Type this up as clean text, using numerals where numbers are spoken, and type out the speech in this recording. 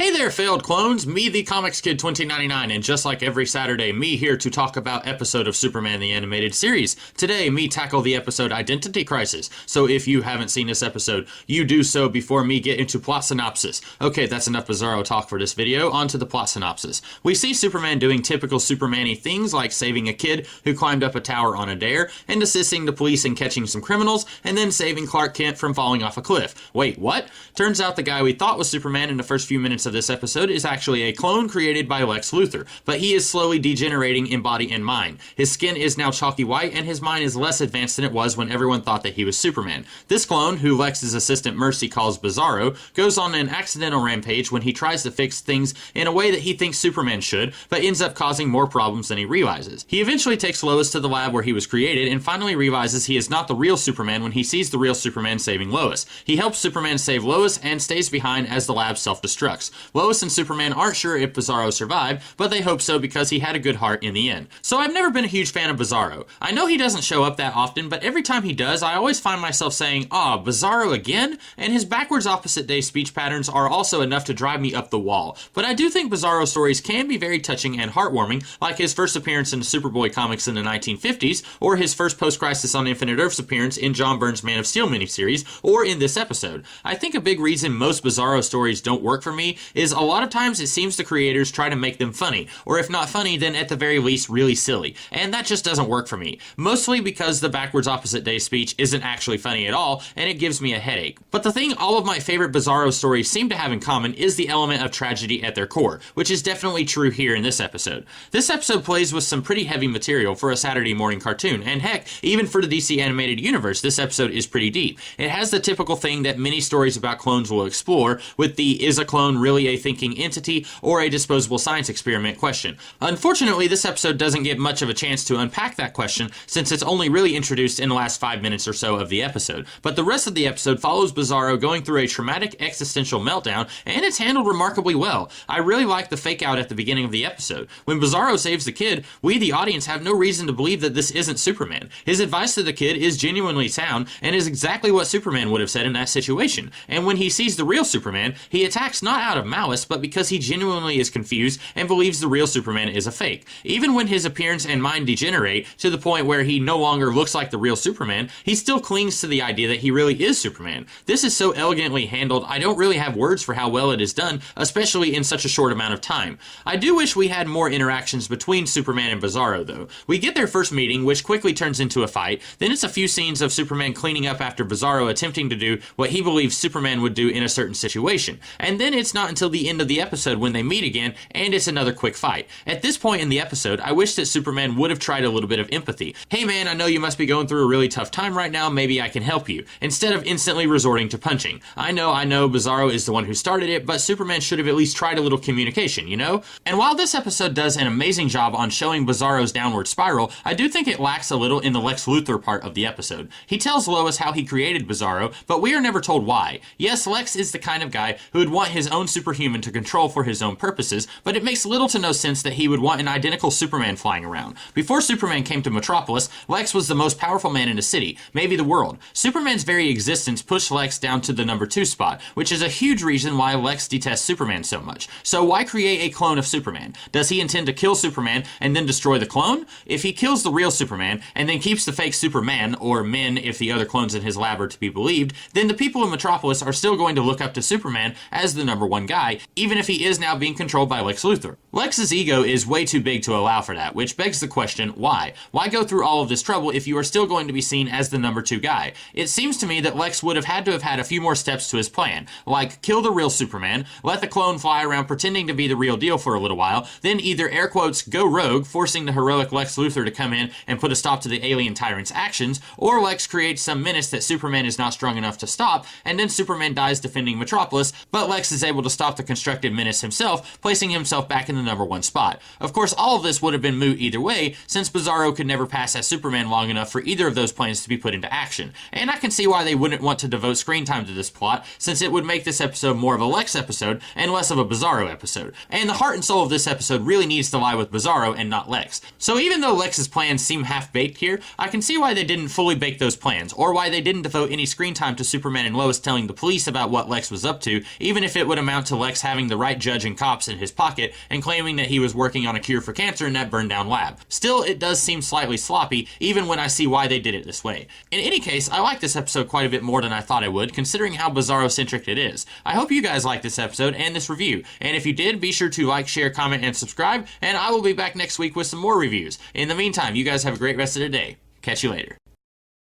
Hey there, failed clones! Me, the Comics Kid 2099, and just like every Saturday, me here to talk about episode of Superman the Animated Series. Today, me tackle the episode Identity Crisis, so if you haven't seen this episode, you do so before me get into plot synopsis. Okay, that's enough Bizarro talk for this video, on to the plot synopsis. We see Superman doing typical Superman-y things like saving a kid who climbed up a tower on a dare, and assisting the police in catching some criminals, and then saving Clark Kent from falling off a cliff. Wait, what? Turns out the guy we thought was Superman in the first few minutes of this episode is actually a clone created by Lex Luthor, but he is slowly degenerating in body and mind. His skin is now chalky white, and his mind is less advanced than it was when everyone thought that he was Superman. This clone, who Lex's assistant Mercy calls Bizarro, goes on an accidental rampage when he tries to fix things in a way that he thinks Superman should, but ends up causing more problems than he realizes. He eventually takes Lois to the lab where he was created, and finally realizes he is not the real Superman when he sees the real Superman saving Lois. He helps Superman save Lois, and stays behind as the lab self-destructs. Lois and Superman aren't sure if Bizarro survived, but they hope so because he had a good heart in the end. So I've never been a huge fan of Bizarro. I know he doesn't show up that often, but every time he does, I always find myself saying, "Aw, Bizarro again?" And his backwards opposite day speech patterns are also enough to drive me up the wall. But I do think Bizarro stories can be very touching and heartwarming, like his first appearance in the Superboy comics in the 1950s, or his first post-Crisis on Infinite Earths appearance in John Byrne's Man of Steel miniseries, or in this episode. I think a big reason most Bizarro stories don't work for me is a lot of times it seems the creators try to make them funny, or if not funny, then at the very least really silly, and that just doesn't work for me. Mostly because the backwards opposite day speech isn't actually funny at all, and it gives me a headache. But the thing all of my favorite Bizarro stories seem to have in common is the element of tragedy at their core, which is definitely true here in this episode. This episode plays with some pretty heavy material for a Saturday morning cartoon, and heck, even for the DC animated universe, this episode is pretty deep. It has the typical thing that many stories about clones will explore, with the "is a clone really a thinking entity or a disposable science experiment" question. Unfortunately, this episode doesn't get much of a chance to unpack that question, since it's only really introduced in the last 5 minutes or so of the episode. But the rest of the episode follows Bizarro going through a traumatic existential meltdown, and it's handled remarkably well. I really like the fake out at the beginning of the episode. When Bizarro saves the kid, we the audience have no reason to believe that this isn't Superman. His advice to the kid is genuinely sound, and is exactly what Superman would have said in that situation. And when he sees the real Superman, he attacks not out of malice, but because he genuinely is confused and believes the real Superman is a fake. Even when his appearance and mind degenerate to the point where he no longer looks like the real Superman, he still clings to the idea that he really is Superman. This is so elegantly handled, I don't really have words for how well it is done, especially in such a short amount of time. I do wish we had more interactions between Superman and Bizarro, though. We get their first meeting, which quickly turns into a fight, then it's a few scenes of Superman cleaning up after Bizarro attempting to do what he believes Superman would do in a certain situation. And then it's not until the end of the episode when they meet again, and it's another quick fight. At this point in the episode, I wish that Superman would have tried a little bit of empathy. "Hey man, I know you must be going through a really tough time right now, maybe I can help you," instead of instantly resorting to punching. I know, Bizarro is the one who started it, but Superman should have at least tried a little communication, you know? And while this episode does an amazing job on showing Bizarro's downward spiral, I do think it lacks a little in the Lex Luthor part of the episode. He tells Lois how he created Bizarro, but we are never told why. Yes, Lex is the kind of guy who would want his own superhuman to control for his own purposes, but it makes little to no sense that he would want an identical Superman flying around. Before Superman came to Metropolis, Lex was the most powerful man in the city, maybe the world. Superman's very existence pushed Lex down to the number 2 spot, which is a huge reason why Lex detests Superman so much. So why create a clone of Superman? Does he intend to kill Superman and then destroy the clone? If he kills the real Superman and then keeps the fake Superman, or men if the other clones in his lab are to be believed, then the people in Metropolis are still going to look up to Superman as the number 1 guy, even if he is now being controlled by Lex Luthor. Lex's ego is way too big to allow for that, which begs the question, why? Why go through all of this trouble if you are still going to be seen as the number 2 guy? It seems to me that Lex would have had to have had a few more steps to his plan, like kill the real Superman, let the clone fly around pretending to be the real deal for a little while, then either air quotes go rogue, forcing the heroic Lex Luthor to come in and put a stop to the alien tyrant's actions, or Lex creates some menace that Superman is not strong enough to stop, and then Superman dies defending Metropolis, but Lex is able to stop the constructed menace himself, placing himself back in the the #1 spot. Of course, all of this would have been moot either way, since Bizarro could never pass as Superman long enough for either of those plans to be put into action. And I can see why they wouldn't want to devote screen time to this plot, since it would make this episode more of a Lex episode and less of a Bizarro episode. And the heart and soul of this episode really needs to lie with Bizarro and not Lex. So even though Lex's plans seem half-baked here, I can see why they didn't fully bake those plans, or why they didn't devote any screen time to Superman and Lois telling the police about what Lex was up to, even if it would amount to Lex having the right judge and cops in his pocket and claiming that he was working on a cure for cancer in that burned down lab. Still, it does seem slightly sloppy, even when I see why they did it this way. In any case, I like this episode quite a bit more than I thought I would, considering how Bizarro-centric it is. I hope you guys liked this episode and this review, and if you did, be sure to like, share, comment, and subscribe, and I will be back next week with some more reviews. In the meantime, you guys have a great rest of the day. Catch you later.